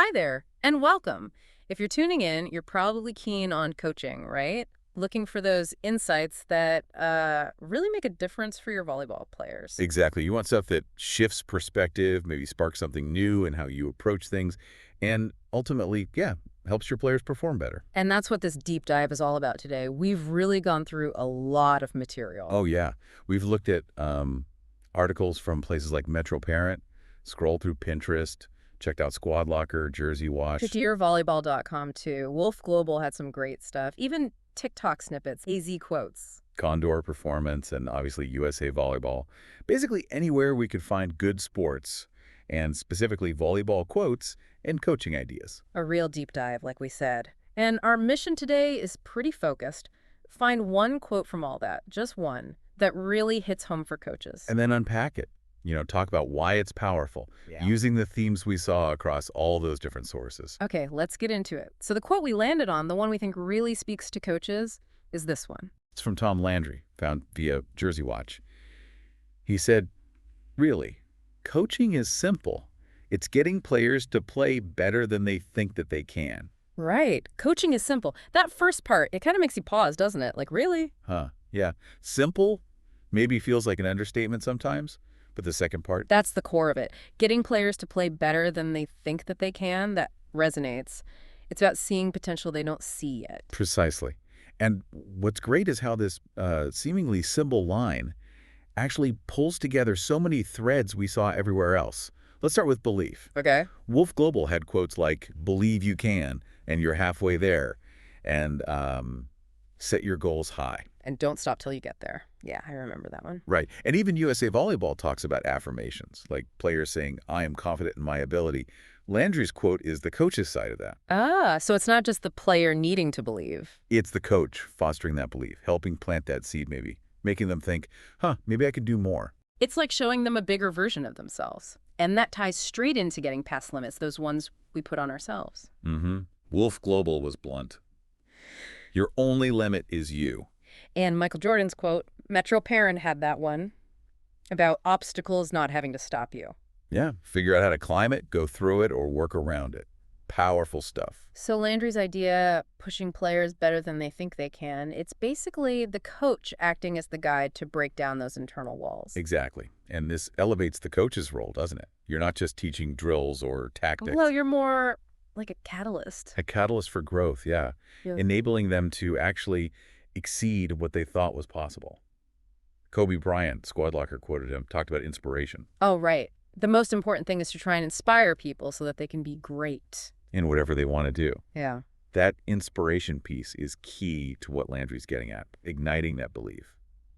Hi there, and welcome. If you're tuning in, you're probably keen on coaching, right? Looking for those insights that really make a difference for your volleyball players. Exactly. You want stuff that shifts perspective, maybe sparks something new in how you approach things, and ultimately, yeah, helps your players perform better. And that's what this deep dive is all about today. We've really gone through a lot of material. Oh, yeah. We've looked at articles from places like Metro Parent, scrolled through Pinterest, checked out Squad Locker, Jersey Watch, TheDearVolleyball.com too. Wolf Global had some great stuff. Even TikTok snippets, AZ quotes. Condor Performance, and obviously USA Volleyball. Basically anywhere we could find good sports, and specifically volleyball quotes and coaching ideas. A real deep dive, like we said. And our mission today is pretty focused. Find one quote from all that, just one, that really hits home for coaches. And then unpack it. Talk about why it's powerful, Yeah. using the themes we saw across all those different sources. Okay, let's get into it. So the quote we landed on, the one we think really speaks to coaches, is this one. It's from Tom Landry, found via Jersey Watch. He said, really, coaching is simple. It's getting players to play better than they think that they can. Right. Coaching is simple. That first part, it kind of makes you pause, doesn't it? Like, really? Huh, yeah. Simple maybe feels like an understatement sometimes, but the second part, That's the core of it. Getting players to play better than they think that they can, that resonates. It's about seeing potential they don't see yet. precisely. And what's great is how this seemingly simple line actually pulls together so many threads we saw everywhere else. Let's start with belief. Okay. Wolf Global had quotes like, believe you can, and you're halfway there, and set your goals high. And don't stop till you get there. Yeah, I remember that one. Right. And even USA Volleyball talks about affirmations, like players saying, I am confident in my ability. Landry's quote is the coach's side of that. Ah, so it's not just the player needing to believe. It's the coach fostering that belief, helping plant that seed maybe, making them think, maybe I could do more. It's like showing them a bigger version of themselves. And that ties straight into getting past limits, those ones we put on ourselves. Mm-hmm. Wolf Global was blunt. Your only limit is you. And Michael Jordan's quote, Metro Parent had that one, about obstacles not having to stop you. Yeah, figure out how to climb it, go through it, or work around it. Powerful stuff. So Landry's idea, pushing players better than they think they can, it's basically the coach acting as the guide to break down those internal walls. Exactly. And this elevates the coach's role, doesn't it? You're not just teaching drills or tactics. Well, you're more like a catalyst. A catalyst for growth, yeah. Yeah. Enabling them to actually exceed what they thought was possible. Kobe Bryant, Squad Locker quoted him, talked about inspiration Oh, right. The most important thing is to try and inspire people so that they can be great. in whatever they want to do. Yeah. That inspiration piece is key to what Landry's getting at, igniting that belief.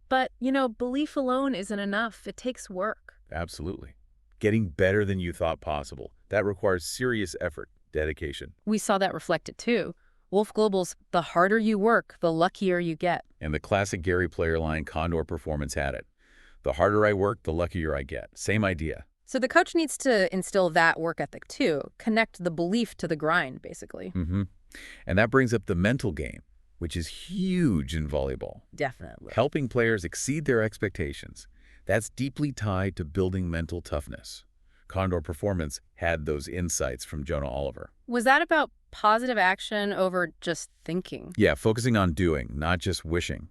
But, belief alone isn't enough. It takes work. Absolutely. Getting better than you thought possible. That requires serious effort, dedication. We saw that reflected too. Wolf Global's the harder you work, the luckier you get. And the classic Gary Player line, Condor Performance, had it. The harder I work, the luckier I get. Same idea. So the coach needs to instill that work ethic too, connect the belief to the grind, basically. Mm-hmm. And that brings up the mental game, which is huge in volleyball. Definitely. Helping players exceed their expectations. That's deeply tied to building mental toughness. Condor Performance had those insights from Jonah Oliver. Was that about positive action over just thinking? Yeah, focusing on doing, not just wishing.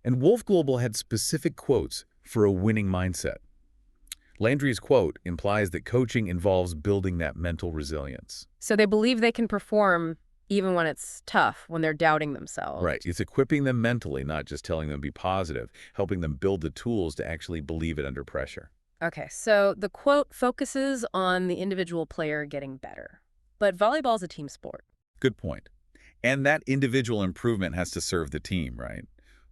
And Wolf Global had specific quotes for a winning mindset. Landry's quote implies that coaching involves building that mental resilience. So they believe they can perform even when it's tough, when they're doubting themselves. Right. It's equipping them mentally, not just telling them to be positive, helping them build the tools to actually believe it under pressure. Okay, so the quote focuses on the individual player getting better. But volleyball's a team sport. Good point. And that individual improvement has to serve the team, right?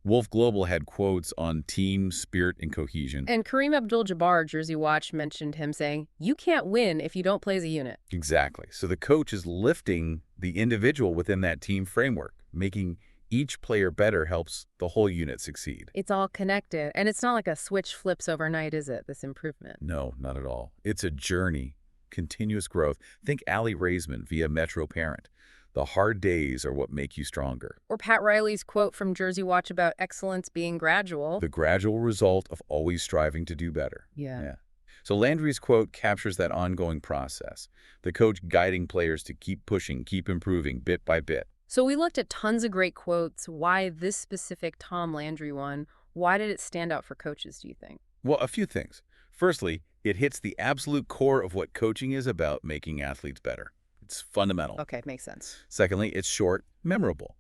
Wolf Global had quotes on team spirit and cohesion. And Kareem Abdul-Jabbar, Jersey Watch, mentioned him saying, you can't win if you don't play as a unit. Exactly. So the coach is lifting the individual within that team framework, making each player better helps the whole unit succeed. It's all connected. And it's not like a switch flips overnight, is it, this improvement? No, not at all. It's a journey, continuous growth. Think Allie Raisman via Metro Parent. The hard days are what make you stronger. Or Pat Riley's quote from Jersey Watch about excellence being gradual. The gradual result of always striving to do better. Yeah. So Landry's quote captures that ongoing process, the coach guiding players to keep pushing, keep improving bit by bit. So we looked at tons of great quotes. Why this specific Tom Landry one? Why did it stand out for coaches, do you think? Well, a few things. Firstly, it hits the absolute core of what coaching is about, making athletes better. It's fundamental. Okay, makes sense. Secondly, it's short, memorable,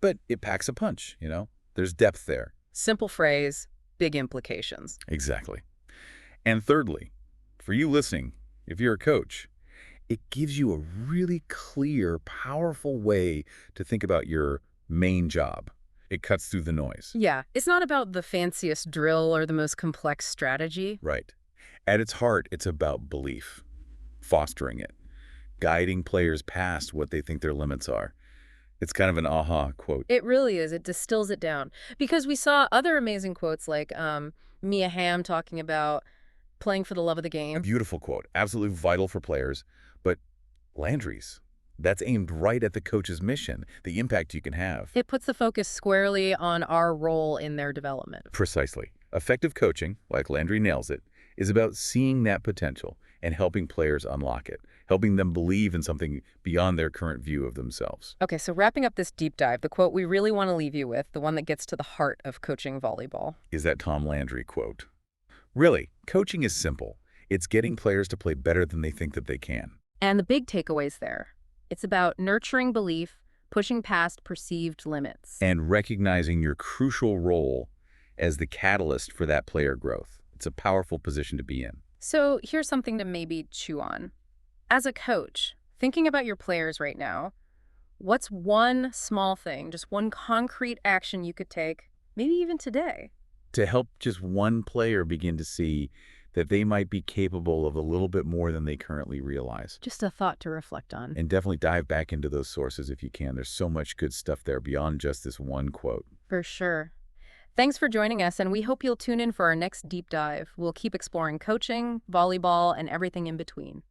but it packs a punch. There's depth there. Simple phrase, big implications. Exactly. And thirdly, for you listening, if you're a coach, it gives you a really clear, powerful way to think about your main job. It cuts through the noise. Yeah, it's not about the fanciest drill or the most complex strategy. Right. At its heart, it's about belief, fostering it, guiding players past what they think their limits are. It's kind of an aha quote. It really is. It distills it down. Because we saw other amazing quotes like Mia Hamm talking about playing for the love of the A game. beautiful quote, absolutely vital for players. But Landry's, that's aimed right at the coach's mission, the impact you can have. It puts the focus squarely on our role in their development. Precisely. Effective coaching, like Landry nails it, is about seeing that potential and helping players unlock it, helping them believe in something beyond their current view of themselves. Okay, so wrapping up this deep dive, the quote we really want to leave you with, the one that gets to the heart of coaching volleyball. Is that Tom Landry quote? Really, coaching is simple. It's getting players to play better than they think that they can. And the big takeaways there. It's about nurturing belief, pushing past perceived limits. And recognizing your crucial role as the catalyst for that player growth. It's a powerful position to be in. So here's something to maybe chew on. As a coach, thinking about your players right now, what's one small thing, just one concrete action you could take, maybe even today? To help just one player begin to see that they might be capable of a little bit more than they currently realize. Just a thought to reflect on. And definitely dive back into those sources if you can. There's so much good stuff there beyond just this one quote. For sure. Thanks for joining us, and we hope you'll tune in for our next deep dive. We'll keep exploring coaching, volleyball, and everything in between.